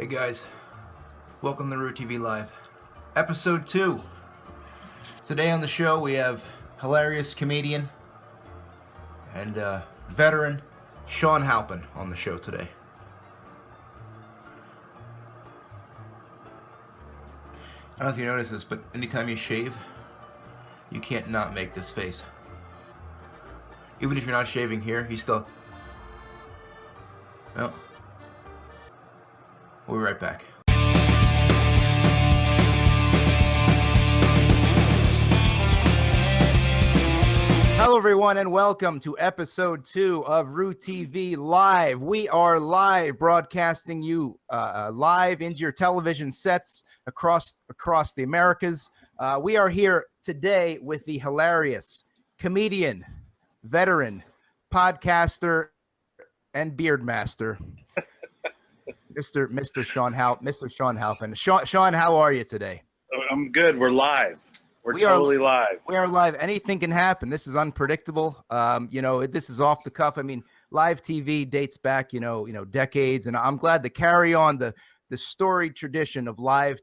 Hey guys, welcome to RueTV Live, episode 2. Today on the show we have hilarious comedian and veteran Shawn Halpin on the show today. I don't know if you notice this, but anytime you shave, you can't not make this face. Even if you're not shaving here, he's still... Oh. We'll be right back. Hello everyone and welcome to episode 2 of RueTV Live. We are live broadcasting you live into your television sets across the Americas. We are here today with the hilarious comedian, veteran, podcaster, and beard master, Mr. Shawn Halpin. Shawn, how are you today? I'm good. We're live. We're totally live. We are live. Anything can happen. This is unpredictable. This is off the cuff. I mean, live TV dates back, decades, and I'm glad to carry on the storied tradition of live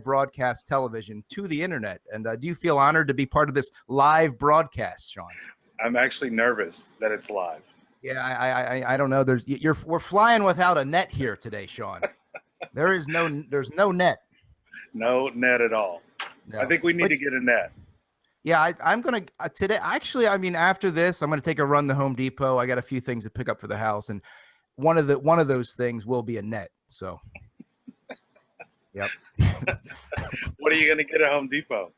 broadcast television to the internet. And do you feel honored to be part of this live broadcast, Shawn? I'm actually nervous that it's live. Yeah, I don't know. We're flying without a net here today, Shawn. There's no net. No net at all. No. I think we need to get a net. Yeah, I'm gonna today. Actually, I mean, after this, I'm gonna take a run to Home Depot. I got a few things to pick up for the house, and one of those things will be a net. So, yep. What are you gonna get at Home Depot?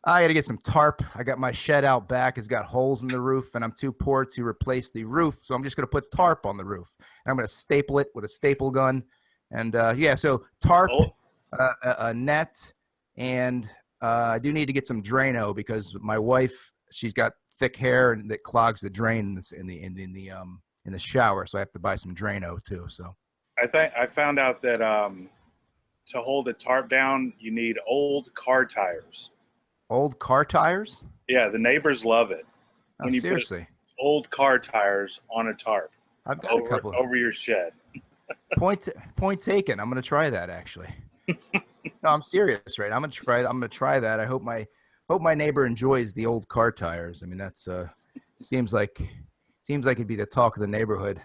I got to get some tarp. I got my shed out back. It's got holes in the roof, and I'm too poor to replace the roof. So I'm just going to put tarp on the roof. And I'm going to staple it with a staple gun. And, so tarp, a net, and I do need to get some Drano because my wife, she's got thick hair and that clogs the drain in the shower. So I have to buy some Drano too. So I found out that to hold a tarp down, you need old car tires. Old car tires? Yeah, the neighbors love it. When you seriously? Put old car tires on a tarp. I've got a couple over your shed. Point taken. I'm going to try that actually. No, I'm serious, right? I'm going to try that. I hope my neighbor enjoys the old car tires. I mean, that's seems like it'd be the talk of the neighborhood.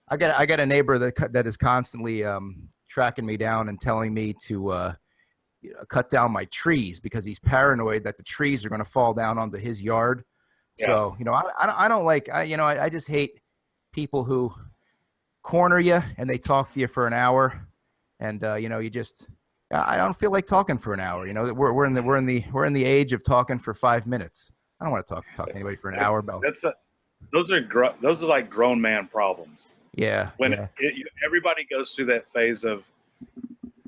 I got a neighbor that is constantly tracking me down and telling me to cut down my trees because he's paranoid that the trees are going to fall down onto his yard. Yeah. So, I don't like, I just hate people who corner you and they talk to you for an hour and, I don't feel like talking for an hour. We're in the age of talking for 5 minutes. I don't want to talk to anybody for an hour about those are like grown man problems. Yeah. Everybody goes through that phase of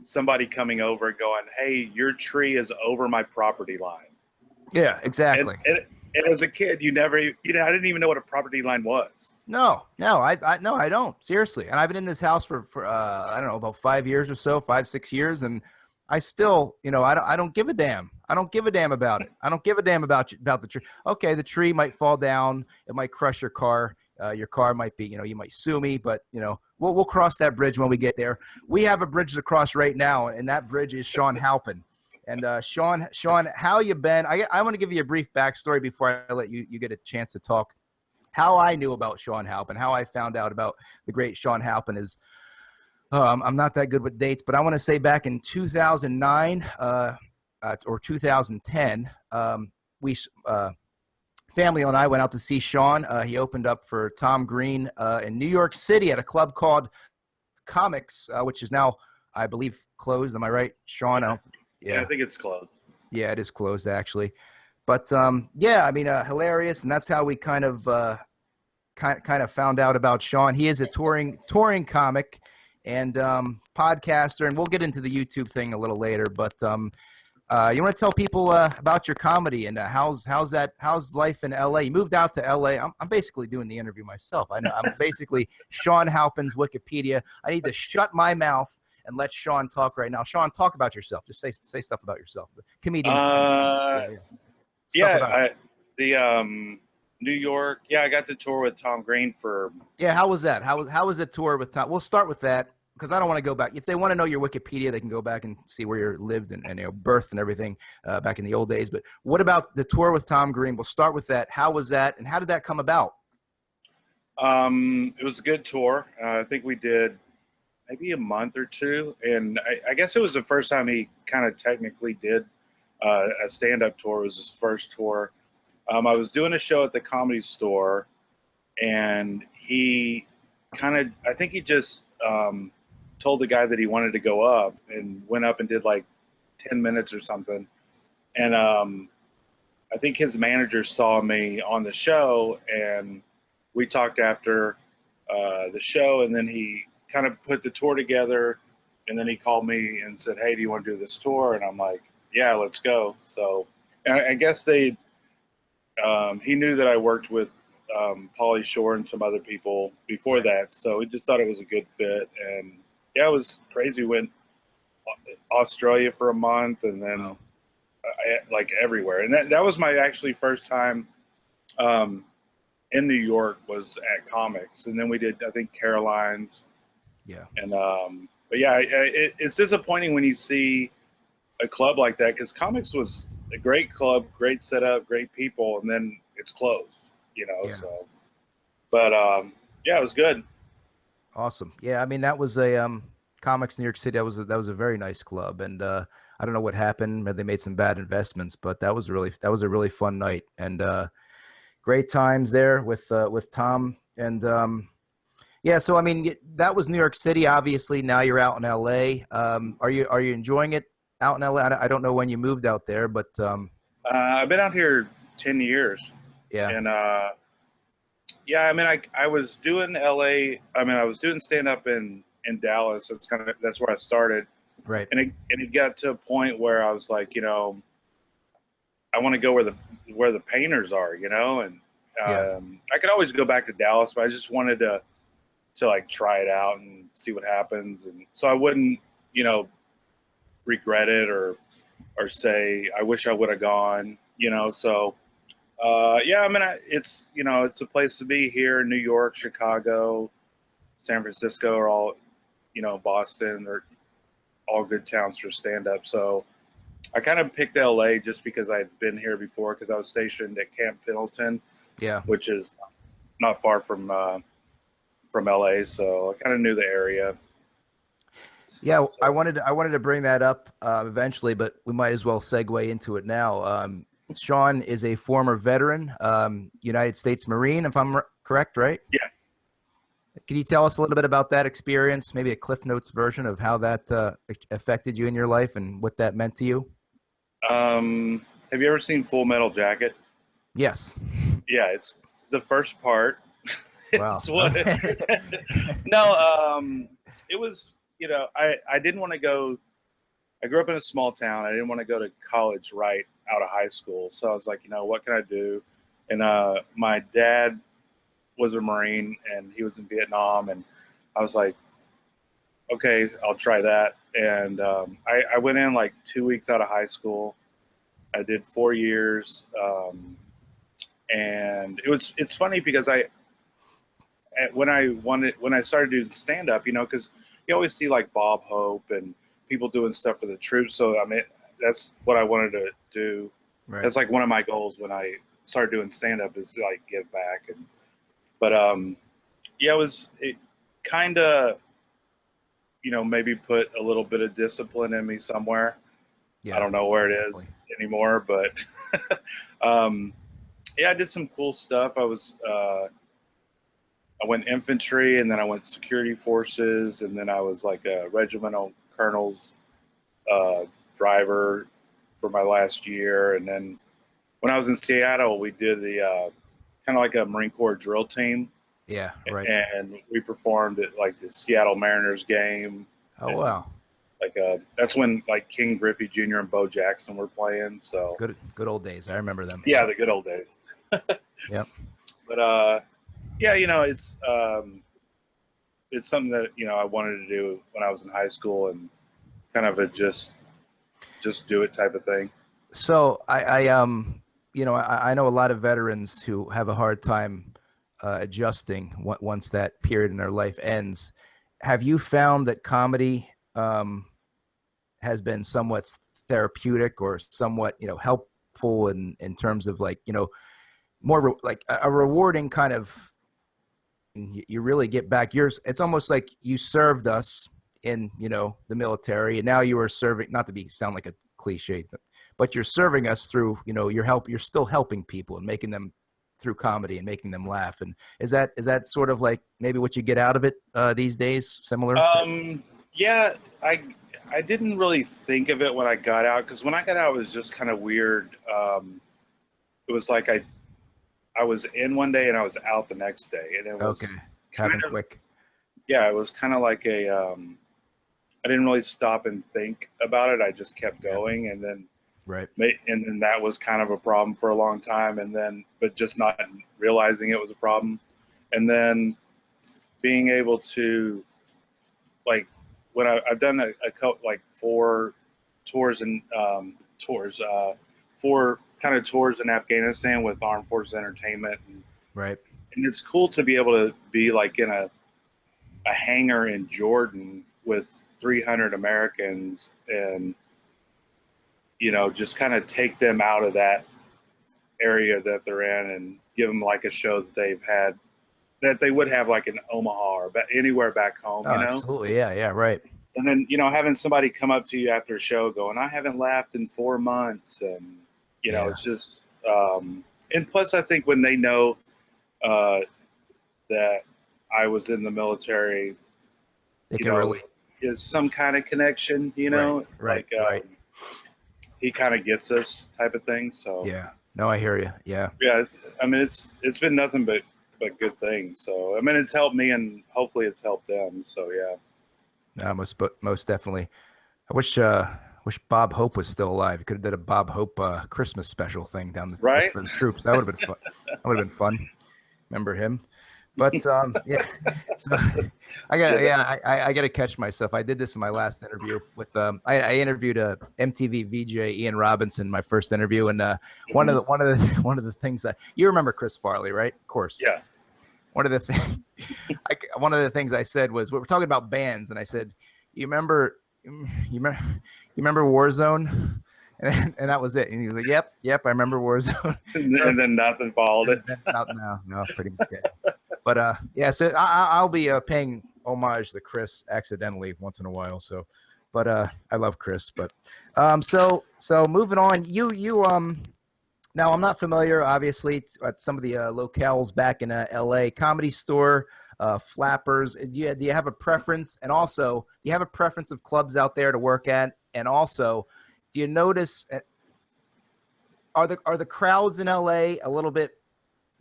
somebody coming over going, hey, your tree is over my property line. Yeah, exactly. And as a kid, I didn't even know what a property line was. No, I don't. Seriously. And I've been in this house for I don't know, about 5 years or so, 5-6 years. And I still, I don't give a damn. I don't give a damn about it. I don't give a damn about the tree. Okay, the tree might fall down. It might crush your car. Your car might be, you might sue me, but, we'll cross that bridge when we get there. We have a bridge to cross right now, and that bridge is Shawn Halpin. And Shawn, how you been? I want to give you a brief backstory before I let you get a chance to talk. How I knew about Shawn Halpin, how I found out about the great Shawn Halpin is, I'm not that good with dates, but I want to say back in 2009 or 2010, family and I went out to see Shawn. He opened up for Tom Green in New York City at a club called Comics, which is now, I believe, closed. Am I right, Shawn? Yeah, I think it's closed. Yeah, it is closed, actually. But, hilarious, and that's how we kind of found out about Shawn. He is a touring comic and podcaster, and we'll get into the YouTube thing a little later. But you want to tell people about your comedy and how's life in LA? You moved out to LA. I'm basically doing the interview myself. I'm basically Shawn Halpin's Wikipedia. I need to shut my mouth and let Shawn talk right now. Shawn, talk about yourself. Just say stuff about yourself. The comedian. New York. Yeah, I got to tour with Tom Green for. Yeah, how was that? How was the tour with Tom? We'll start with that. because I don't want to go back. If they want to know your Wikipedia, they can go back and see where you lived and you know, birth and everything back in the old days. But what about the tour with Tom Green? We'll start with that. How was that, and how did that come about? It was a good tour. I think we did maybe a month or two, and I guess it was the first time he kind of technically did a stand-up tour. It was his first tour. I was doing a show at the Comedy Store, and he I think he just told the guy that he wanted to go up and went up and did like 10 minutes or something. And I think his manager saw me on the show, and we talked after the show, and then he kind of put the tour together, and then he called me and said, "Hey, do you want to do this tour?" And I'm like, "Yeah, let's go." So I guess he knew that I worked with Pauly Shore and some other people before that, so he just thought it was a good fit. And yeah, it was crazy. We went Australia for a month, and then like everywhere. And that was my actually first time in New York was at Comics, and then we did, I think, Caroline's. Yeah. And but yeah, it's disappointing when you see a club like that, because Comics was a great club, great setup, great people, and then it's closed, you know. Yeah. So, but yeah, it was good. Awesome. Yeah, I mean, that was a Comics New York City. That was a very nice club, and I don't know what happened. Maybe they made some bad investments, but that was a really fun night, and great times there with Tom. And yeah, so I mean, that was New York City. Obviously, now you're out in LA. Are you enjoying it out in LA? I don't know when you moved out there, but I've been out here 10 years. Yeah. And yeah, I mean, I was doing LA. I mean, I was doing stand up in Dallas. That's where I started. Right. And it got to a point where I was like, you know, I want to go where the painters are, you know. And I could always go back to Dallas, but I just wanted to like try it out and see what happens, and so I wouldn't, you know, regret it or say I wish I would have gone, you know. So yeah, I mean, it's, you know, it's a place to be here. New York, Chicago, San Francisco are all, you know, Boston, they're all good towns for stand up. So I kind of picked LA just because I'd been here before, because I was stationed at Camp Pendleton, which is not far from LA, so I kind of knew the area. Yeah, so I wanted to bring that up eventually, but we might as well segue into it now. Shawn is a former veteran, United States Marine, if I'm correct, right? Yeah. Can you tell us a little bit about that experience, maybe a Cliff Notes version of how that affected you in your life and what that meant to you? Have you ever seen Full Metal Jacket? Yes. Yeah, it's the first part. Wow. No, it was, you know, I didn't want to go. I grew up in a small town. I didn't want to go to college right out of high school. So I was like, you know, what can I do? And my dad was a Marine, and he was in Vietnam. And I was like, okay, I'll try that. And I went in like 2 weeks out of high school. I did 4 years. And it's funny because when I started doing stand up, you know, because you always see like Bob Hope and people doing stuff for the troops. So I mean, that's what I wanted to do. Right. That's like one of my goals when I started doing stand up, is like give back. But yeah, it kind of, you know, maybe put a little bit of discipline in me somewhere. Yeah, I don't know where it is anymore, but yeah, I did some cool stuff. I went infantry, and then I went security forces, and then I was like a regimental colonel's driver for my last year. And then when I was in Seattle, we did the kind of like a Marine Corps drill team. Yeah, right. And we performed at like the Seattle Mariners game. Oh, wow. Like that's when like King Griffey Jr. and Bo Jackson were playing. So good old days. I remember them. Yeah, the good old days. Yep. But yeah, you know, it's something that, you know, I wanted to do when I was in high school, and kind of a just do it type of thing. So I you know, I know a lot of veterans who have a hard time adjusting once that period in their life ends. have you found that comedy has been somewhat therapeutic or somewhat, helpful in terms of like, more like a rewarding kind of, you really get back yours. It's almost like you served us in, the military, and now you are serving, not to sound like a cliche, but you're serving us through, you're still helping people and making them through comedy and making them laugh. And is that sort of like maybe what you get out of it these days, similar? Yeah, I didn't really think of it when I got out, because when I got out, it was just kind of weird. It was like I was in one day and I was out the next day, and it was kind of quick. Yeah, it was kind of like I didn't really stop and think about it. I just kept going, and then and then that was kind of a problem for a long time, and then but just not realizing it was a problem, and then being able to, like, when I've done a couple, like 4 tours and four kind of tours in Afghanistan with Armed Forces Entertainment, and it's cool to be able to be like in a hangar in Jordan with 300 Americans, and just kind of take them out of that area that they're in and give them like a show that they've had, that they would have like in Omaha or anywhere back home. Absolutely, yeah, right. And then having somebody come up to you after a show going, "I haven't laughed in 4 months," and it's just and plus I think when they know that I was in the military, they can relate. Is some kind of connection, right. He kind of gets us type of thing. So yeah, no, I hear you. Yeah. I mean, it's been nothing but good things. So I mean, it's helped me, and hopefully it's helped them. So yeah. No, most definitely. I wish Bob Hope was still alive. You could have did a Bob Hope Christmas special thing down for the troops. That would have been fun. That would have been fun. Remember him? But yeah, so I got to catch myself. I did this in my last interview with I interviewed a MTV VJ Ian Robinson, my first interview, and one of the things that you remember, Chris Farley, right? Of course. Yeah. One of the things I said was, we were talking about bands, and I said, you remember Warzone? And that was it. And he was like, yep, I remember Warzone. And then nothing followed it. No, pretty much dead. But yeah, so I'll be paying homage to Chris accidentally once in a while. So, but I love Chris. But so moving on, you now I'm not familiar, obviously, at some of the locales back in LA, Comedy Store, Flappers. Do you have a preference? And also, do you have a preference of clubs out there to work at? And also, do you notice, are the crowds in LA a little bit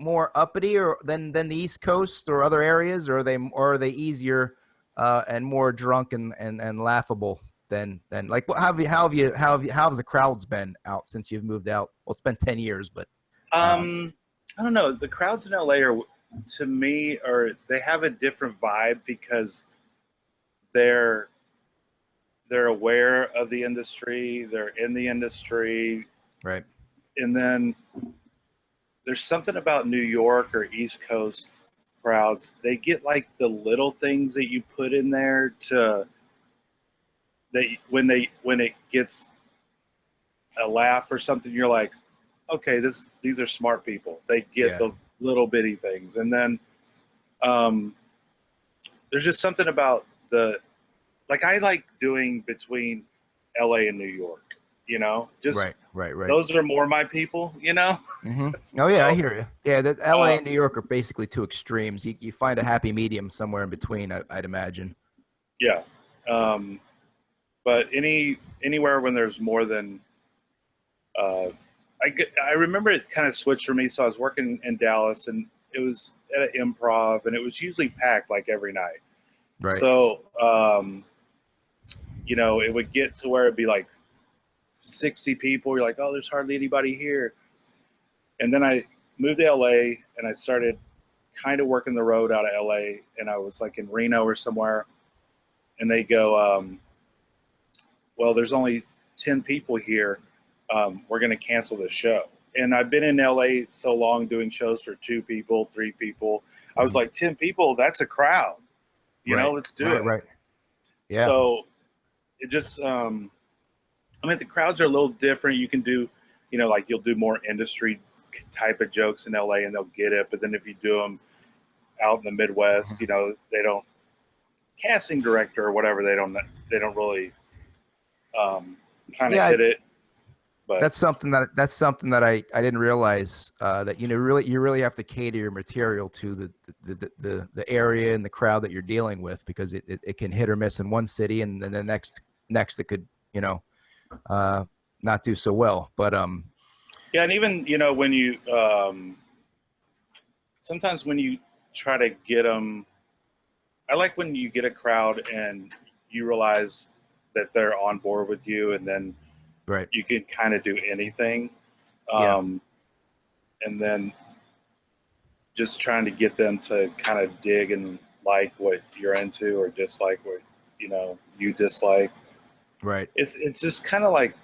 more uppity than the East Coast or other areas, or are they easier and more drunk and laughable than like, how have the crowds been out since you've moved out? Well, it's been 10 years, but I don't know. The crowds in LA to me, they have a different vibe because they're aware of the industry, they're in the industry, right? And then there's something about New York or East Coast crowds. They get like the little things that you put in there when it gets a laugh or something, you're like, okay, these are smart people. They get the little bitty things. And then there's just something about I like doing between LA and New York, just right. Those are more my people, Mm-hmm. Oh yeah, I hear you. Yeah, that LA and New York are basically two extremes. You find a happy medium somewhere in between, I'd imagine. Yeah. But anywhere when there's more than, I remember it kind of switched for me. So I was working in Dallas, and it was at an improv, and it was usually packed like every night. Right. So, it would get to where it'd be like 60 people. You're like, oh, there's hardly anybody here. And then I moved to LA, and I started kind of working the road out of LA, and I was like in Reno or somewhere, and they go, well, there's only 10 people here. We're going to cancel this show. And I've been in LA so long doing shows for 2 people, 3 people. I was like, 10 people, that's a crowd, You know, let's do it. Right. Yeah. So it just, I mean, the crowds are a little different. You can do, you know, like you'll do more industry type of jokes in LA and they'll get it. But then if you do them out in the Midwest, you know, they don't, casting director or whatever, they don't really kind of hit it. But that's something that I didn't realize, that, you know, you really have to cater your material to the area and the crowd that you're dealing with, because it can hit or miss in one city, and then the next it could, you know, not do so well. But yeah, and even, you know, when you sometimes when you try to get them, I like when you get a crowd and you realize that they're on board with you, and then you can kind of do anything. And then just trying to get them to kind of dig and like what you're into or dislike what, you know, you dislike. Right. It's just kind of like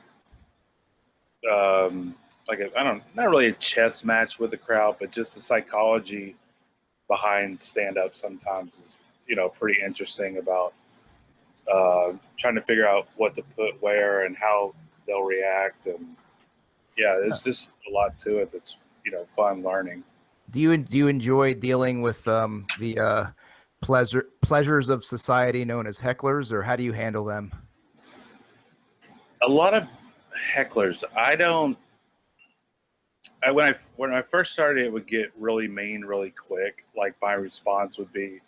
not really a chess match with the crowd, but just the psychology behind stand-up sometimes is, you know, pretty interesting about trying to figure out what to put where and how they'll react. And yeah, there's just a lot to it that's, you know, fun learning. Do you enjoy dealing with the pleasures of society known as hecklers, or how do you handle them? A lot of hecklers. When I first started, it would get really mean really quick. Like my response would be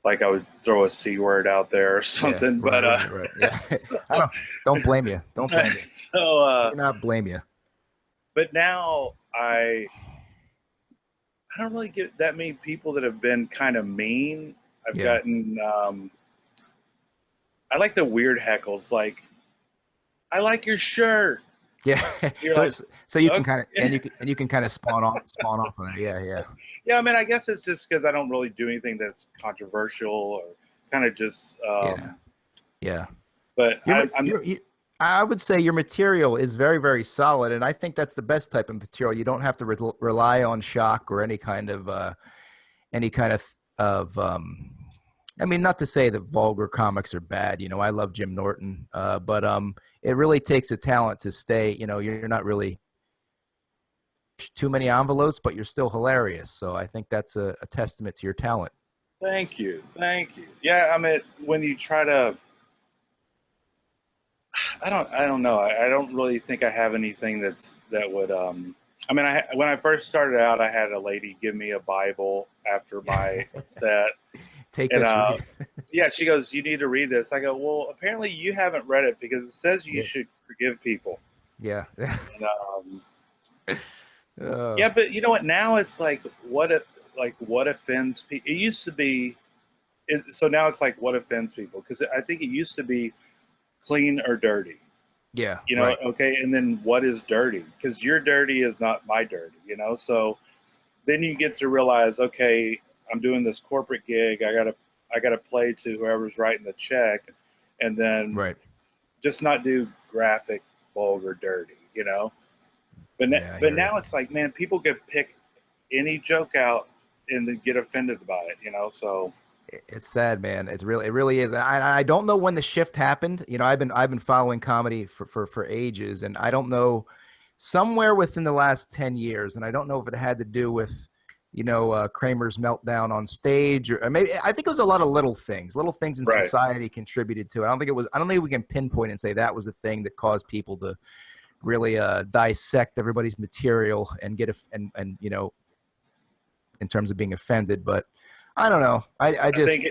like I would throw a C word out there or something. Right. Yeah. So, don't blame you. Don't blame you. So do not blame you. But now I don't really get that many people that have been kind of mean. I've gotten I like the weird heckles, like, I like your shirt. Yeah. So you can kind of you can kind of spawn off on it. Yeah. Yeah, I mean, I guess it's just because I don't really do anything that's controversial or kind of just yeah. But I would say your material is very, very solid, and I think that's the best type of material. You don't have to rely on shock or any kind of I mean, not to say that vulgar comics are bad. You know, I love Jim Norton, but it really takes a talent to stay. You know, you're not really too many envelopes, but you're still hilarious. So I think that's a testament to your talent. Thank you. Yeah, I mean, when you try to, I don't know. I don't really think I have anything that would. I mean, when I first started out, I had a lady give me a Bible after my set. Take this. Yeah, she goes, "You need to read this." I go, "Well, apparently you haven't read it because it says you should forgive people." Yeah. And, yeah, but you know what? Now it's like, what offends people? It used to be, so now it's like, what offends people? Because I think it used to be clean or dirty. Yeah. You know, okay, and then what is dirty? Because your dirty is not my dirty, you know? So then you get to realize, okay, I'm doing this corporate gig. I gotta play to whoever's writing the check, and then just not do graphic, vulgar, dirty, you know? But now it's like, man, people can pick any joke out and then get offended by it, you know? So it's sad, man. It really is. I don't know when the shift happened. You know, I've been following comedy for ages, and I don't know, somewhere within the last 10 years, and I don't know if it had to do with, you know, Kramer's meltdown on stage, or maybe, I think it was a lot of little things in society contributed to it. I don't think we can pinpoint and say that was the thing that caused people to really dissect everybody's material and get and you know, in terms of being offended. But I don't know. I think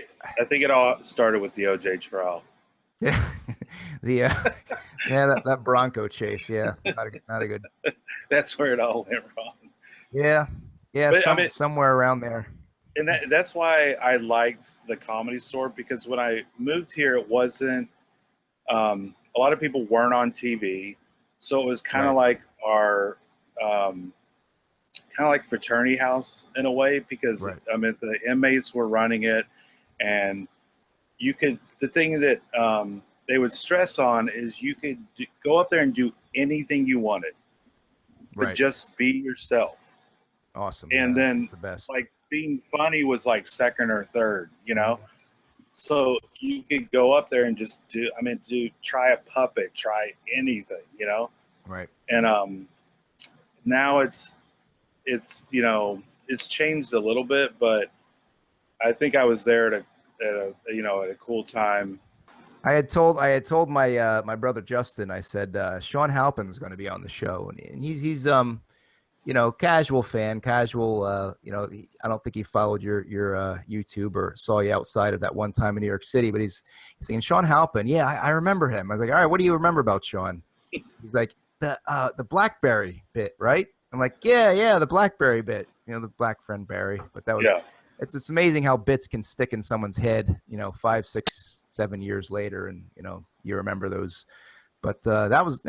it all started with the OJ trial. Yeah, that Bronco chase. Yeah, not a good. That's where it all went wrong. Yeah, but, somewhere around there. And that's why I liked the Comedy Store, because when I moved here, it wasn't. A lot of people weren't on TV, so it was kind of like our. Kind of like fraternity house in a way, because I mean, the inmates were running it, and the thing that they would stress on is you could go up there and do anything you wanted, but just be yourself. Awesome. And then the best. Like being funny was like second or third, you know? So you could go up there and just try a puppet, try anything, Right. And now it's it's changed a little bit, but I think I was there at a cool time. I had told my my brother Justin. I said Shawn Halpin is going to be on the show, and he's casual fan, casual. I don't think he followed your YouTube or saw you outside of that one time in New York City, but he's saying Shawn Halpin. Yeah, I remember him. I was like, all right, what do you remember about Shawn? He's like the BlackBerry bit, right? I'm like, yeah, the BlackBerry bit. The Black Friend Barry. But that was. Yeah. It's amazing how bits can stick in someone's head, 5, 6, 7 years later, and you remember those. But that was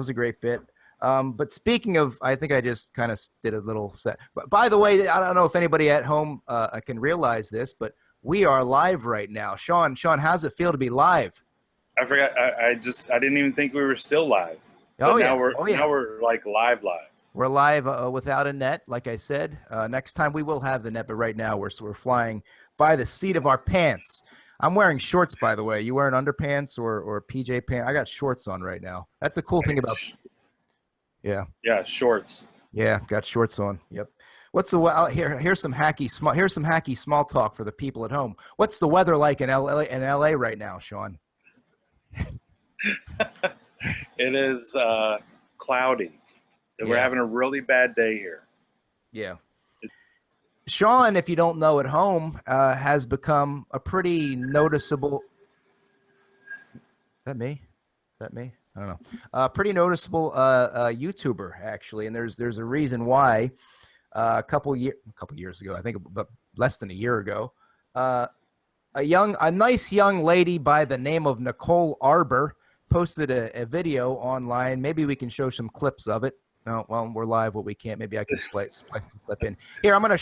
a great bit. But speaking of, I think I just kind of did a little set. But by the way, I don't know if anybody at home can realize this, but we are live right now. Shawn, how's it feel to be live? I forgot. I didn't even think we were still live. But now we're like live. We're live without a net, like I said. Next time we will have the net, but right now we're flying by the seat of our pants. I'm wearing shorts, by the way. You wearing underpants or PJ pants? I got shorts on right now. That's a cool thing about. Yeah. Yeah, shorts. Yeah, got shorts on. Yep. What's the here's some hacky small talk for the people at home. What's the weather like in LA right now, Shawn? It is cloudy. We're having a really bad day here. Yeah. Shawn, if you don't know at home, has become a pretty noticeable. Is that me? I don't know. Pretty noticeable YouTuber, actually, and there's a reason why. A couple years ago, I think, but less than a year ago, a nice young lady by the name of Nicole Arbour posted a video online. Maybe we can show some clips of it. No, well, we're live. What we can't. Maybe I can splice some clip in here. I'm gonna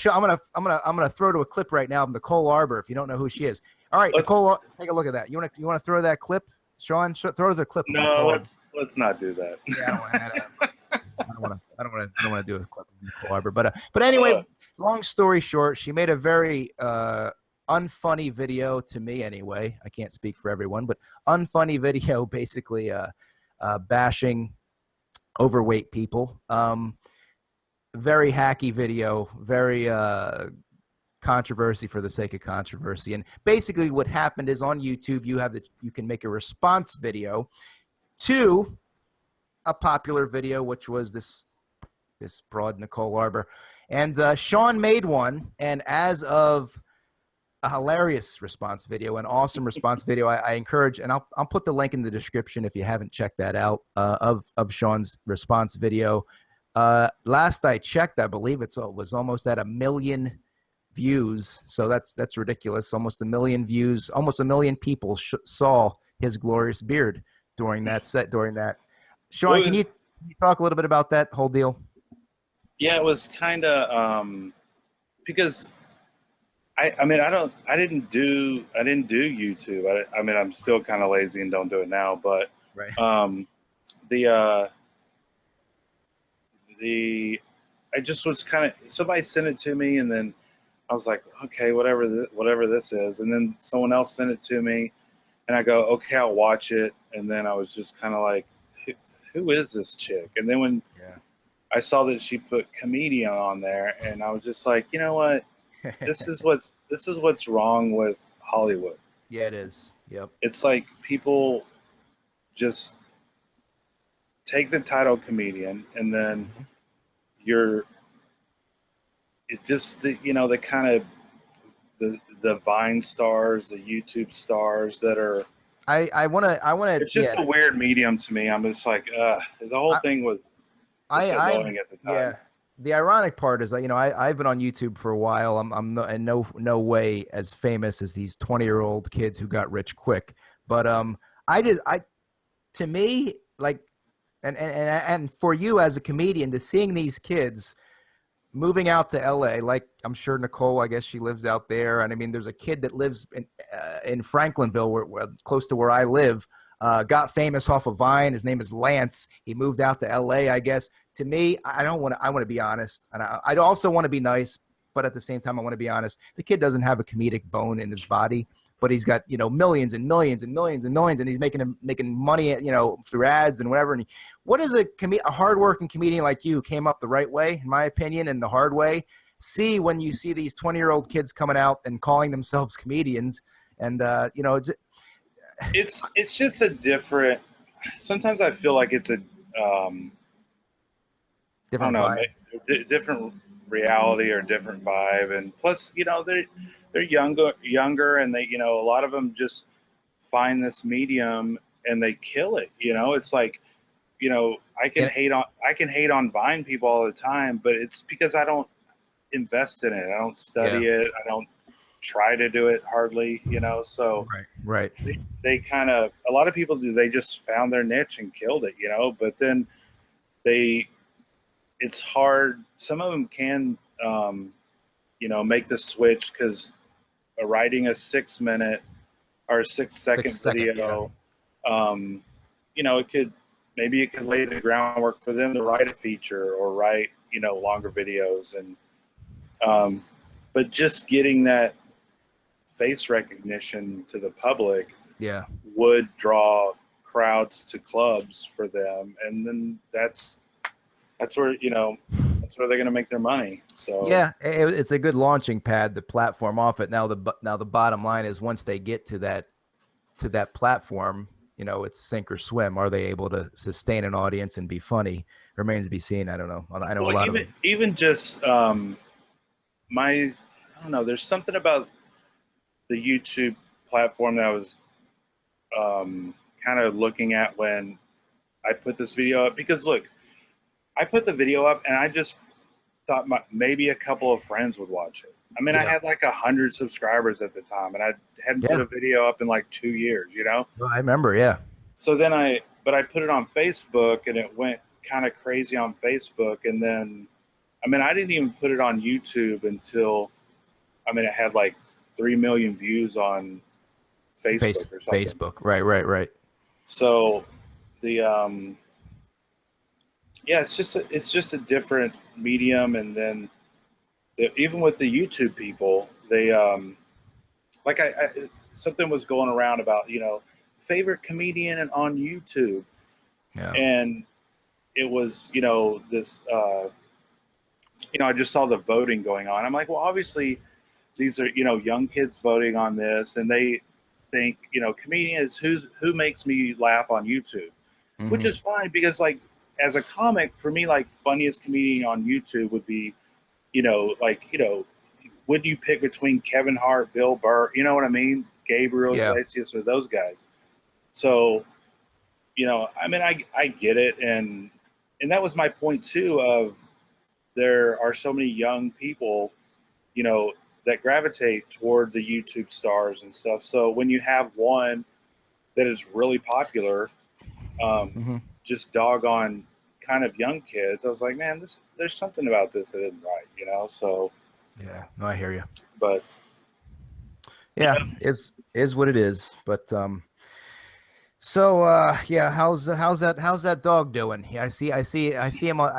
throw to a clip right now of Nicole Arbour. If you don't know who she is, all right, Nicole, take a look at that. You want to throw that clip, Shawn? Throw the clip. No, let's not do that. Yeah, I don't want to do a clip of Nicole Arbour. But anyway, long story short, she made a very unfunny video to me. Anyway, I can't speak for everyone, but unfunny video, basically bashing overweight people. Very hacky video, very controversy for the sake of controversy. And basically what happened is on YouTube, you can make a response video to a popular video, which was this broad Nicole Arbour. And Shawn made one, and as of a hilarious response video, an awesome response video. I encourage, and I'll put the link in the description if you haven't checked that out, of Shawn's response video. Last I checked, I believe it was almost at 1 million views. So that's ridiculous. Almost 1 million views. Almost 1 million people saw his glorious beard during that set. Shawn, can you talk a little bit about that whole deal? Yeah, it was kind of because. I didn't do YouTube. I'm still kind of lazy and don't do it now. But right. I just was kind of, somebody sent it to me, and then I was like, okay, whatever this is, and then someone else sent it to me, and I go, okay, I'll watch it, and then I was just kind of like, who is this chick? And then when I saw that she put comedian on there, and I was just like, you know what? This is what's wrong with Hollywood. Yeah, it is. Yep. It's like people just take the title comedian, and then the kind of the Vine stars, the YouTube stars that are. I want to. It's just a weird medium to me. I'm just like, the whole thing was annoying at the time. Yeah. The ironic part is, I've been on YouTube for a while. I'm no way as famous as these 20-year-old kids who got rich quick. But to me, like, and for you as a comedian, to seeing these kids moving out to LA, like I'm sure Nicole, I guess she lives out there, and I mean, there's a kid that lives in Franklinville, where close to where I live. Got famous off of Vine. His name is Lance. He moved out to LA, I guess. To me, I want to be honest, and I'd also want to be nice, but at the same time, I want to be honest. The kid doesn't have a comedic bone in his body. but he's got, you know, millions and millions and millions and millions, and he's making money, you know, through ads and whatever. And what is a hardworking comedian like you, who came up the right way, in my opinion, and the hard way, see when you see these 20-year-old kids coming out and calling themselves comedians? And you know, it's just a different. Sometimes I feel like it's a different vibe. different reality or different vibe, and plus, you know, they're younger, and they, you know, a lot of them just find this medium and they kill it. You know, it's like, you know, I can hate on Vine people all the time, but it's because I don't invest in it. I don't study it. I don't try to do it hardly, you know. So right. They kind of, a lot of people do. They just found their niche and killed it, you know. But then it's hard. Some of them can, you know, make the switch, because writing a 6-minute or 6-second video, you know, it could lay the groundwork for them to write a feature or write, you know, longer videos. And but just getting that face recognition to the public would draw crowds to clubs for them, and then that's where, you know, that's where they're going to make their money. So yeah, it's a good launching pad, the platform off it. Now the bottom line is, once they get to that platform, you know, it's sink or swim. Are they able to sustain an audience and be funny? Remains to be seen. I don't know. I know a lot of even just I don't know. There's something about the YouTube platform that I was kind of looking at when I put this video up, because look, I put the video up and I just thought maybe a couple of friends would watch it. I mean, I had like 100 subscribers at the time, and I hadn't put a video up in like 2 years, you know? Well, I remember, So then I put it on Facebook, and it went kind of crazy on Facebook. And then, I mean, I didn't even put it on YouTube until, I mean, it had like 3 million views on Facebook or something. Facebook, right. So the, it's just a different medium. And then even with the YouTube people, they like something was going around about, you know, favorite comedian on YouTube, and it was, you know, this you know, I just saw the voting going on. I'm like, well, obviously these are, you know, young kids voting on this, and they think, you know, comedian is who makes me laugh on YouTube, which is fine, because like, as a comic, for me, like, funniest comedian on YouTube would be, you know, like, you know, would you pick between Kevin Hart, Bill Burr, you know what I mean? Gabriel Iglesias, or those guys. So, you know, I mean, I get it. And that was my point too, of there are so many young people, you know, that gravitate toward the YouTube stars and stuff. So when you have one that is really popular, just doggone kind of young kids, I was like, man, there's something about this that isn't right, you know? So yeah, no, I hear you. But is what it is. But so how's that dog doing? Yeah, I see him on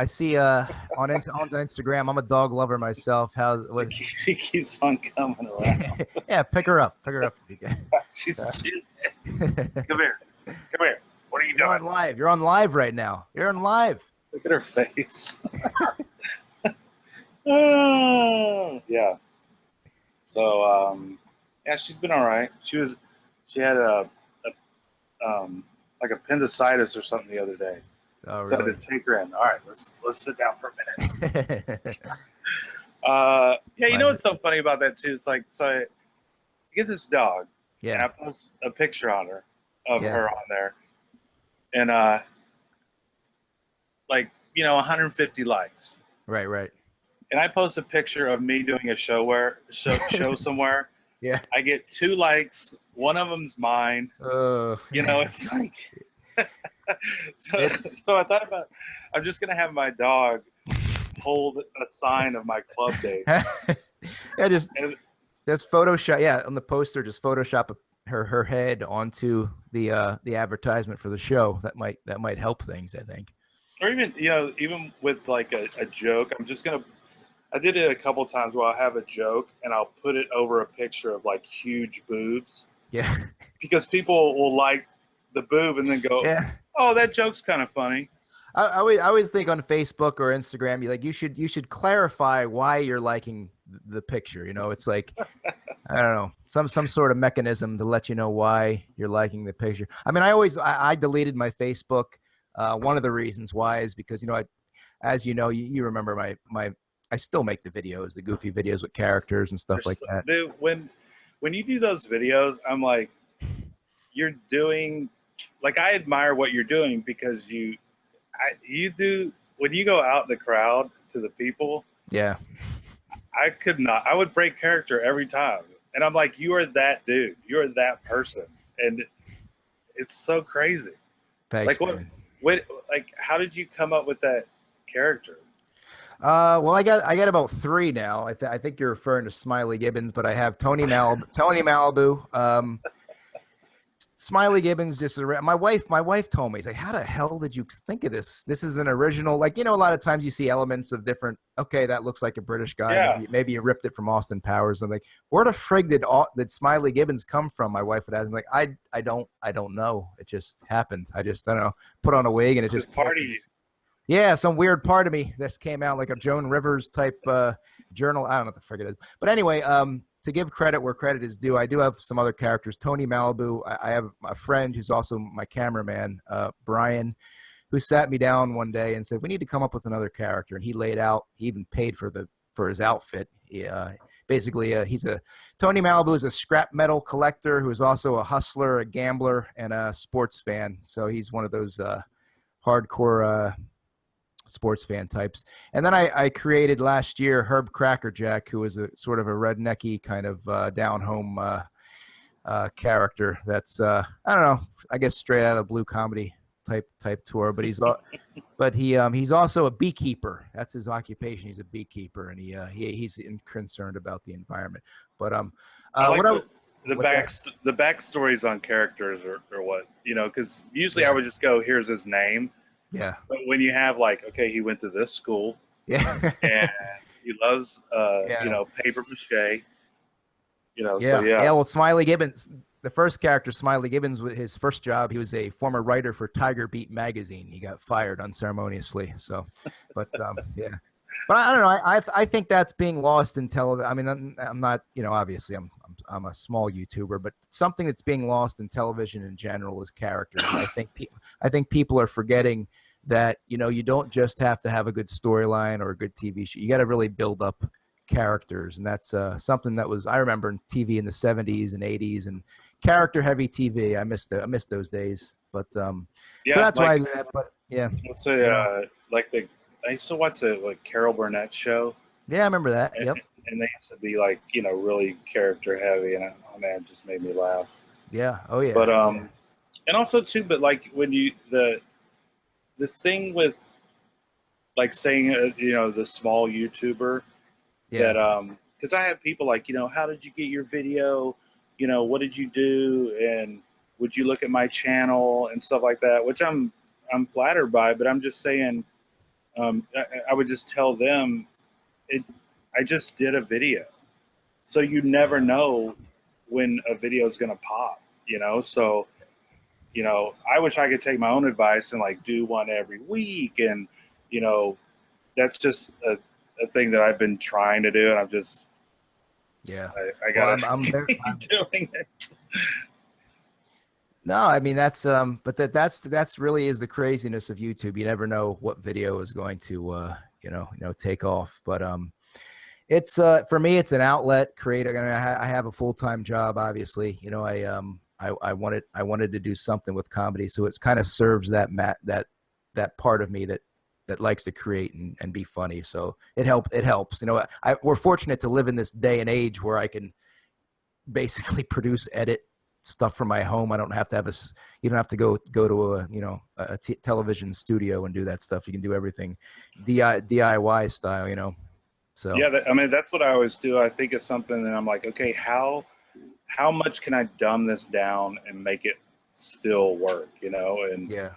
Instagram. I'm a dog lover myself. She keeps on coming around. Yeah, pick her up. She's come here. What are you doing? You're on live right now. You're on live. Look at her face. Yeah. So she's been all right. She had a like appendicitis or something the other day. Oh, really? So I had to take her in. All right, let's sit down for a minute. You know what's so funny about that too? It's like, so I get this dog. Yeah. And I post a picture on her of her on there, and like, you know, 150 likes. Right. And I post a picture of me doing a show somewhere. Yeah. I get 2 likes. One of them's mine. You know, it's like, so I thought about, I'm just going to have my dog hold a sign of my club date. Yeah, just Photoshop. Yeah, on the poster, just Photoshop her head onto the advertisement for the show. That might help things, I think. Or even, you know, even with like a joke, I'm just going to I did it a couple times where I'll have a joke and I'll put it over a picture of like huge boobs. Yeah. Because people will like the boob and then go, Yeah. "Oh, that joke's kind of funny." I always think on Facebook or Instagram, you should clarify why you're liking the picture. It's like, I don't know, some sort of mechanism to let you know why you're liking the picture. I mean, I deleted my Facebook. One of the reasons why is because, as you know, you remember my I still make the videos, the goofy videos with characters and stuff like that. Dude, when you do those videos, I'm like, you're doing, like, I admire what you're doing because you do, when you go out in the crowd to the people. Yeah. I could not. I would break character every time, and I'm like, you are that dude. You are that person, and it's so crazy. Thanks, Like man. like, how did you come up with that character? Well, I got about three now. I think you're referring to Smiley Gibbons, but I have Tony Malibu. Smiley Gibbons, my wife told me, he's like, how the hell did you think of this? This is an original, like, a lot of times you see elements of different, okay, that looks like a British guy. Yeah. Maybe you ripped it from Austin Powers. I'm like, where the frig did Smiley Gibbons come from? My wife would ask me, like, I don't know. It just happened. I don't know, put on a wig and it just party. Yeah, some weird part of me. This came out like a Joan Rivers type journal. I don't know what the frig it is. But anyway, to give credit where credit is due, I do have some other characters. Tony Malibu. I have a friend who's also my cameraman, Brian, who sat me down one day and said, we need to come up with another character. And he laid out, he even paid for his outfit. Basically, Tony Malibu is a scrap metal collector who is also a hustler, a gambler, and a sports fan. So he's one of those hardcore sports fan types. And then I created last year Herb Crackerjack, who is a sort of a rednecky kind of down home character. That's I don't know, I guess straight out of Blue Comedy type tour. But he's also a beekeeper. That's his occupation. He's a beekeeper, and he's concerned about the environment. But I like the backstories on characters or what, because usually I would just go, here's his name. Yeah. But when you have like, okay, he went to this school. Yeah. And he loves paper mache. Yeah. So yeah. Yeah. Well, Smiley Gibbons, the first character, Smiley Gibbons, his first job, he was a former writer for Tiger Beat magazine. He got fired unceremoniously. So, but yeah. But I don't know. I think that's being lost in television. I mean, I'm not, obviously I'm a small YouTuber, but something that's being lost in television in general is characters. I think people are forgetting that, you don't just have to have a good storyline or a good TV show. You got to really build up characters. And that's something that I remember in TV in the 70s and 80s and character heavy TV. I missed those days, but so that's why. But yeah, let's say I used to watch the Carol Burnett show. Yeah, I remember that. Yep. And they used to be like, really character heavy, and it just made me laugh. Yeah. Oh yeah. But and also too, but like when you the thing with like saying the small YouTuber that because I have people like, how did you get your video? What did you do? And would you look at my channel and stuff like that? Which I'm flattered by, but I'm just saying. I would just tell them, I just did a video. So you never know when a video is going to pop, So, I wish I could take my own advice and like do one every week. And, that's just a thing that I've been trying to do. And I'm just, I got to keep doing it. No, I mean that's that's really is the craziness of YouTube. You never know what video is going to take off. But it's for me, it's an outlet. I have a full-time job, obviously. I wanted to do something with comedy, so it's kind of serves that part of me that likes to create and be funny. So it helps. We're fortunate to live in this day and age where I can basically produce, edit stuff from my home. I don't have to you don't have to go to a television studio and do that stuff. You can do everything DIY style, so. Yeah. That's what I always do. I think it's something that I'm like, okay, how much can I dumb this down and make it still work, and yeah.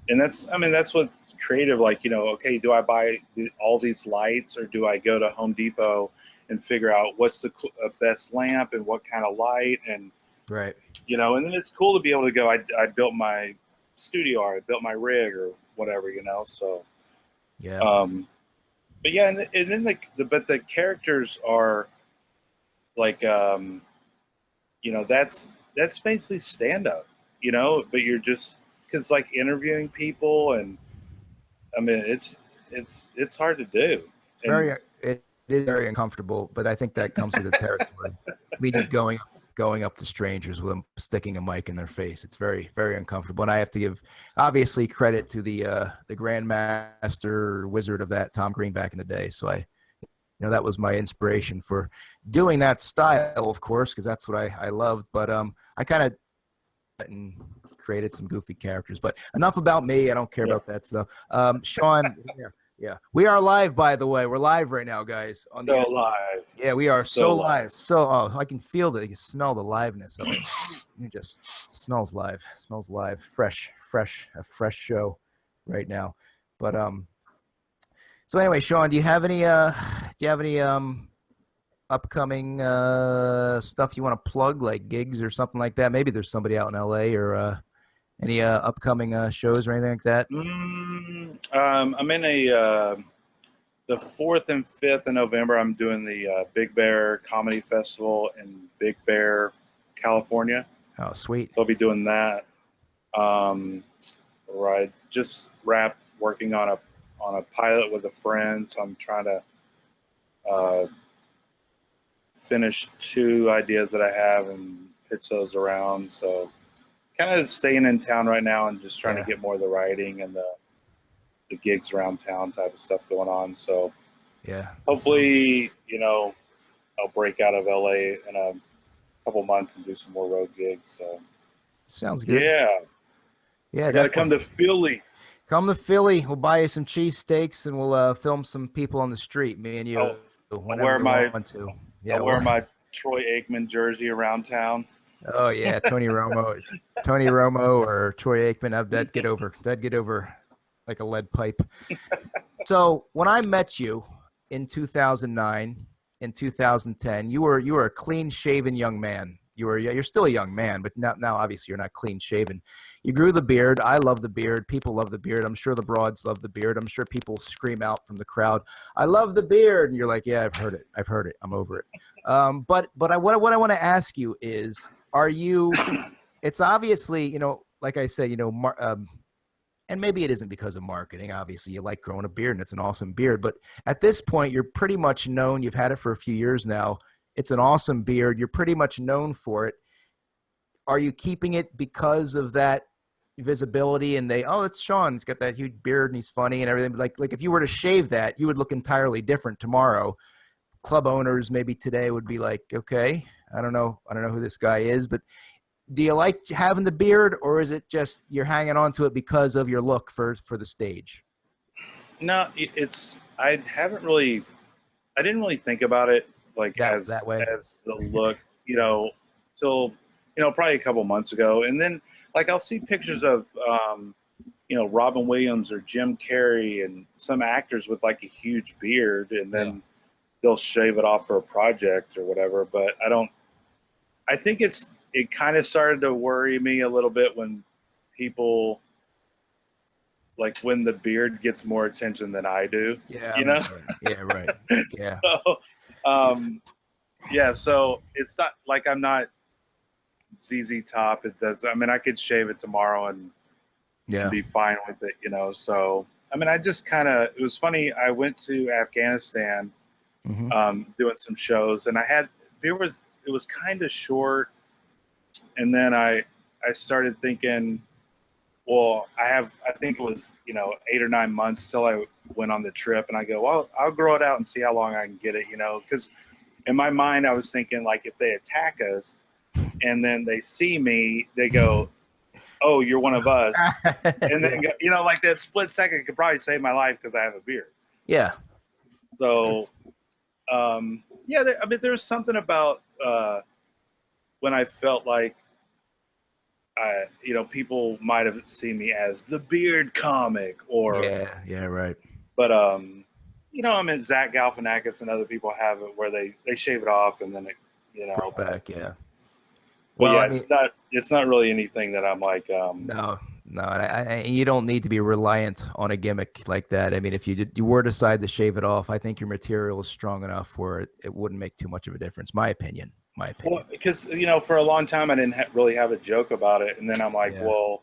And that's what creative, like, okay, do I buy all these lights, or do I go to Home Depot and figure out what's the best lamp and what kind of light, and Right. and then it's cool to be able to go, I built my studio, or I built my rig, or whatever, so Yeah. But yeah, and then but the characters are like, that's basically stand up, but you're just, because like interviewing people, and I mean it's hard to do. It is very uncomfortable, but I think that comes with the territory. Me just going up to strangers with them sticking a mic in their face. It's very, very uncomfortable. And I have to give obviously credit to the grandmaster wizard of that, Tom Green, back in the day. So that was my inspiration for doing that style, of course, because that's what I loved. But I kind of and created some goofy characters. But enough about me. I don't care about that stuff. Shawn, yeah. We are live, by the way. We're live right now, guys. Live. Yeah, we are so live. I can feel that. You can smell the liveness of it. It just smells live. It smells live. Fresh, a fresh show right now. But so anyway, Shawn, do you have any upcoming stuff you want to plug, like gigs or something like that? Maybe there's somebody out in LA, or any upcoming shows or anything like that? I'm in the 4th and 5th of November. I'm doing the Big Bear Comedy Festival in Big Bear, California. Oh, sweet. So I'll be doing that. Right. Just working on a pilot with a friend. So I'm trying to finish 2 ideas that I have and pitch those around. So kind of staying in town right now and just trying to get more of the writing and the gigs around town type of stuff going on. So hopefully, I'll break out of LA in a couple months and do some more road gigs. So sounds good. Yeah. Got to come to Philly. Come to Philly. We'll buy you some cheesesteaks and we'll film some people on the street. Me and you. I'll wear my Troy Aikman jersey around town. Oh yeah, Tony Romo or Troy Aikman. That'd get over like a lead pipe. So when I met you in 2009, in 2010, you were a clean-shaven young man. You're still a young man, but now obviously you're not clean-shaven. You grew the beard. I love the beard. People love the beard. I'm sure the broads love the beard. I'm sure people scream out from the crowd, "I love the beard!" And you're like, "Yeah, I've heard it. I'm over it." But what I want to ask you is, are you? It's obviously, like I said, and maybe it isn't because of marketing. Obviously, you like growing a beard, and it's an awesome beard. But at this point, you're pretty much known. You've had it for a few years now. It's an awesome beard. You're pretty much known for it. Are you keeping it because of that visibility? And it's Shawn. He's got that huge beard, and he's funny and everything. Like if you were to shave that, you would look entirely different tomorrow. Club owners maybe today would be like, okay, I don't know who this guy is, but do you like having the beard, or is it just you're hanging on to it because of your look for the stage? No, I didn't really think about it like that way as the look, till probably a couple months ago. And then like I'll see pictures of Robin Williams or Jim Carrey and some actors with like a huge beard, and then they'll shave it off for a project or whatever. But I think it kind of started to worry me a little bit when people, like when the beard gets more attention than I do. Yeah. Yeah, right. Yeah. So it's not like I'm not ZZ Top. It does. I mean, I could shave it tomorrow and be fine with it, So I mean, I just it was funny. I went to Afghanistan, doing some shows, and it was kind of short. And then I started thinking, well, I think it was, 8 or 9 months till I went on the trip, and I go, well, I'll grow it out and see how long I can get it, because in my mind, I was thinking, like, if they attack us and then they see me, they go, oh, you're one of us. And then, like that split second could probably save my life because I have a beard. Yeah. So, there's something about when I felt like you know, people might have seen me as the beard comic, or Yeah, right. but you know, I mean, Zach Galifianakis and other people have it where they shave it off and then it, you know, Grow back, yeah. but Well, yeah, I mean, it's not really anything that I'm like no, and you don't need to be reliant on a gimmick like that. I mean, if you were to decide to shave it off, I think your material is strong enough where it wouldn't make too much of a difference. My opinion. well, because you know, for a long time I didn't really have a joke about it, and then I'm like, Yeah. well,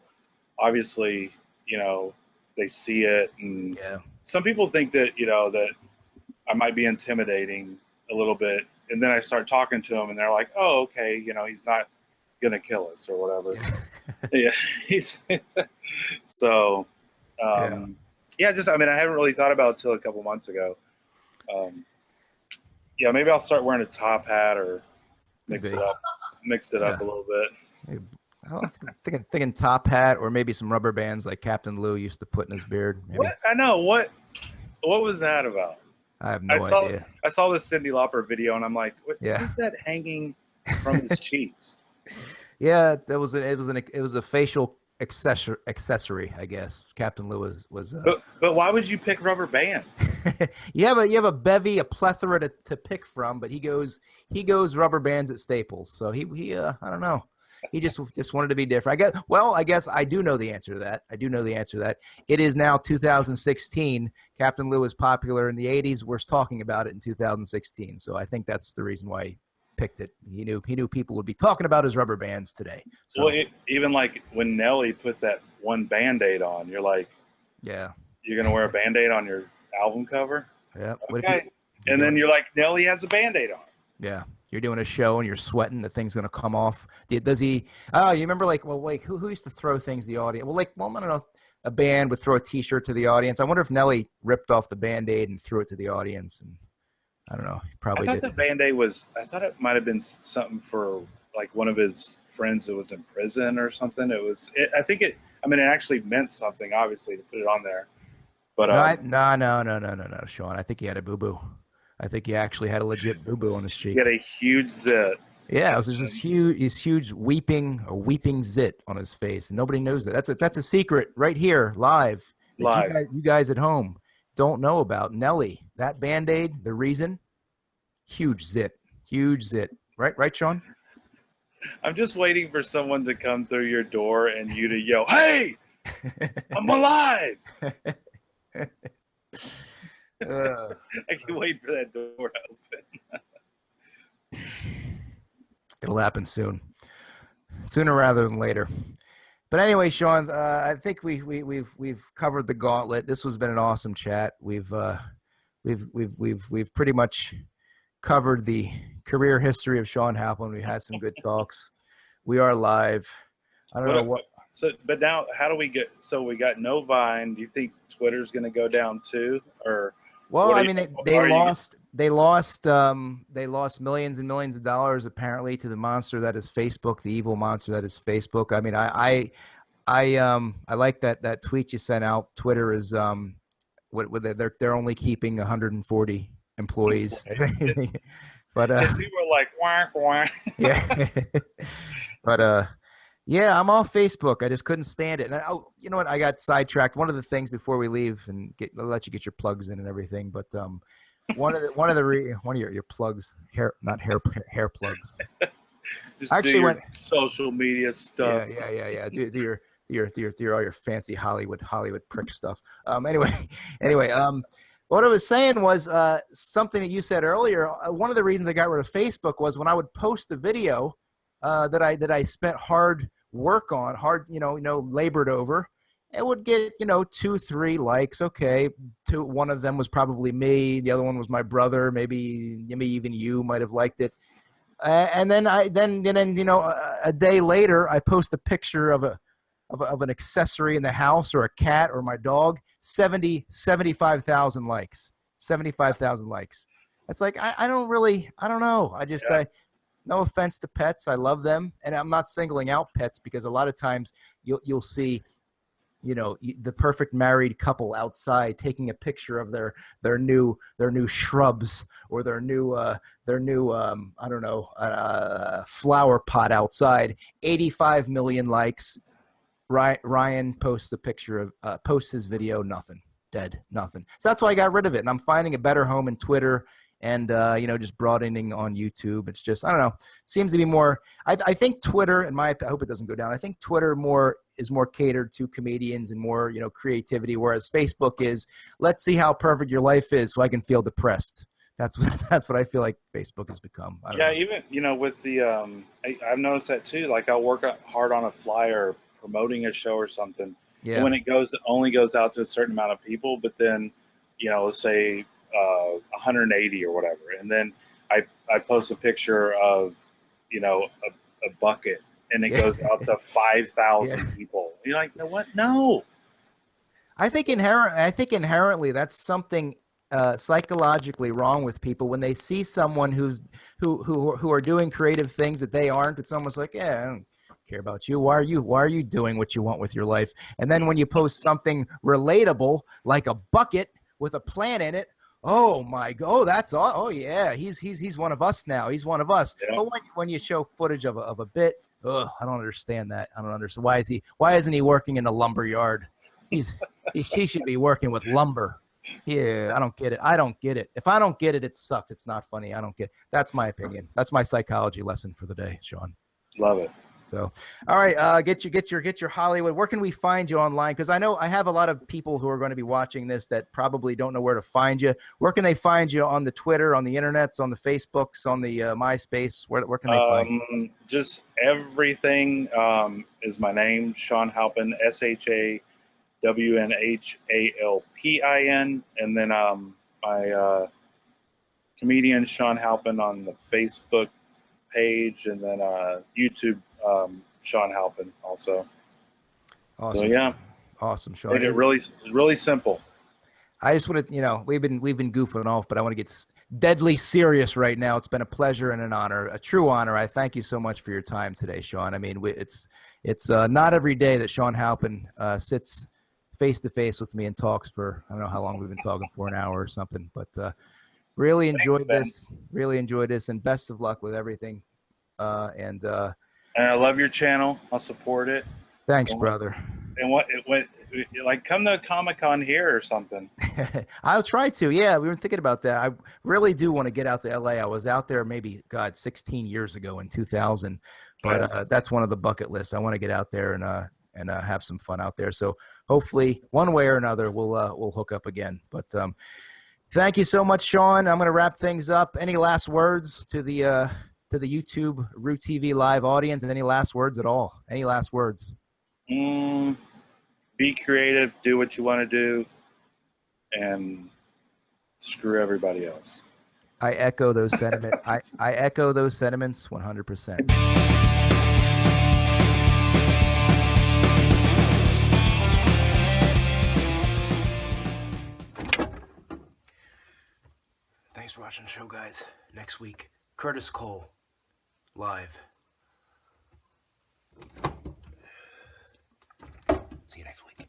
obviously, you know, they see it, and Yeah. some people think that, you know, that I might be intimidating a little bit, and then I start talking to them, and they're like, oh, okay, you know, he's not gonna kill us or whatever. Yeah, he's so Yeah. yeah. Just, I mean, I haven't really thought about it until a couple months ago. Yeah, maybe I'll start wearing a top hat or mix it up a little bit. I was thinking top hat or maybe some rubber bands like Captain Lou used to put in his beard. Maybe. What? I know. What was that about? I have no idea. I saw this Cyndi Lauper video and I'm like, what is that hanging from his cheeks? Yeah, it was a facial accessory, I guess. Captain Lou was. But why would you pick rubber band? you have a bevy, a plethora to pick from, but he goes rubber bands at Staples. So he I don't know. He just wanted to be different. I guess I do know the answer to that. It is now 2016. Captain Lou was popular in the 80s. We're talking about it in 2016. So I think that's the reason why he picked it. He knew people would be talking about his rubber bands today. So, well, even like when Nelly put that one Band-Aid on, you're like, yeah, you're going to wear a Band-Aid on your album cover? Yeah. Okay. And then you're like, Nelly has a Band-Aid on. Yeah. You're doing a show and you're sweating, the thing's gonna come off. Does he? Oh, you remember who used to throw things to the audience? I don't know. A band would throw a T-shirt to the audience. I wonder if Nelly ripped off the Band-Aid and threw it to the audience. And I don't know. He probably did. The Band-Aid I thought it might have been something for like one of his friends that was in prison or something. I think it actually meant something, obviously, to put it on there. But no, Shawn. I think he had a boo-boo. I think he actually had a legit boo-boo on his cheek. He had a huge zit. Yeah, it was just this huge weeping zit on his face. Nobody knows that. That's a secret right here, live. You guys at home don't know about. Nelly, that Band-Aid, the reason, huge zit. Right, Shawn? I'm just waiting for someone to come through your door and you to yell, "Hey, I'm alive!" I can wait for that door to open. It'll happen soon, sooner rather than later. But anyway, Shawn, I think we've covered the gauntlet. This has been an awesome chat. We've pretty much covered the career history of Shawn Halpin. We had some good talks. We are live. I don't know what. So, but now, how do we get? So we got no Vine. Do you think Twitter's going to go down too, or? Well, I mean, they lost millions and millions of dollars apparently to the monster that is Facebook, the evil monster that is Facebook. I mean, I like that tweet you sent out. Twitter is they're only keeping 140 employees, but people are like wah, wah. Yeah, but yeah, I'm off Facebook. I just couldn't stand it. And you know what? I got sidetracked. One of the things before we leave, and I'll let you get your plugs in and everything. But one of your plugs, hair plugs. Just actually went social media stuff. Yeah. Do all your fancy Hollywood prick stuff. Anyway. What I was saying was something that you said earlier. One of the reasons I got rid of Facebook was when I would post a video that I spent hard work on, labored over, it would get 2-3 likes. Okay, one of them was probably me, the other one was my brother, maybe even you might have liked it, and then a day later I post a picture of an accessory in the house or a cat or my dog, 75,000 likes. 75,000 likes. It's like I don't know. No offense to pets, I love them, and I'm not singling out pets because a lot of times you'll see the perfect married couple outside taking a picture of their new shrubs or their new I don't know, flower pot outside. 85 million likes. Ryan posts a picture of posts his video, nothing, dead, nothing. So that's why I got rid of it, and I'm finding a better home in Twitter and just broadening on YouTube. It's just, I don't know, seems to be more. I think Twitter, and I hope it doesn't go down. I think Twitter is more catered to comedians and more creativity, whereas Facebook is, let's see how perfect your life is so I can feel depressed. That's what I feel like Facebook has become. I don't know. Even with the I've noticed that too. Like I'll work hard on a flyer promoting a show or something. Yeah. And when it only goes out to a certain amount of people, but then let's say 180 or whatever, and then I post a picture of a bucket, and it goes out to 5,000 people. You're like, no, what? No. I think inherently that's something psychologically wrong with people when they see someone who are doing creative things that they aren't. It's almost like, yeah, I don't care about you. Why are you doing what you want with your life? And then when you post something relatable like a bucket with a plant in it, oh my God, oh that's all. Oh yeah, he's one of us now. He's one of us. Yeah. But when you show footage of a bit, I don't understand that. I don't understand why isn't he working in a lumber yard? He should be working with lumber. Yeah, I don't get it. If I don't get it, it sucks. It's not funny. I don't get it. That's my opinion. That's my psychology lesson for the day, Shawn. Love it. So, all right, get your Hollywood. Where can we find you online? Because I know I have a lot of people who are going to be watching this that probably don't know where to find you. Where can they find you on the Twitter, on the internets, on the Facebooks, on the MySpace? Where can they find you? Just everything is my name, Shawn Halpin, ShawnHalpin, and then my comedian Shawn Halpin on the Facebook page, and then YouTube Shawn Halpin also. Awesome. So yeah, awesome, Shawn. Made it really simple. I just want to, we've been goofing off, but I want to get deadly serious right now. It's been a pleasure and an honor, a true honor. I thank you so much for your time today, Shawn. I mean, it's not every day that Shawn Halpin sits face to face with me and talks for, I don't know how long we've been talking for, an hour or something, but really enjoyed this. Really enjoyed this, and best of luck with everything. And I love your channel. I'll support it. Thanks, brother. And like come to Comic-Con here or something. I'll try to. Yeah, we were thinking about that. I really do want to get out to LA. I was out there maybe 16 years ago in 2000, but that's one of the bucket lists. I want to get out there and have some fun out there. So hopefully one way or another we'll hook up again. But thank you so much, Shawn. I'm going to wrap things up. Any last words to the YouTube RueTV live audience, and any last words at all? Any last words? Be creative, do what you want to do, and screw everybody else. I echo those sentiments. I echo those sentiments 100%. Thanks for watching the show, guys. Next week, Curtis Cole, live. See you next week.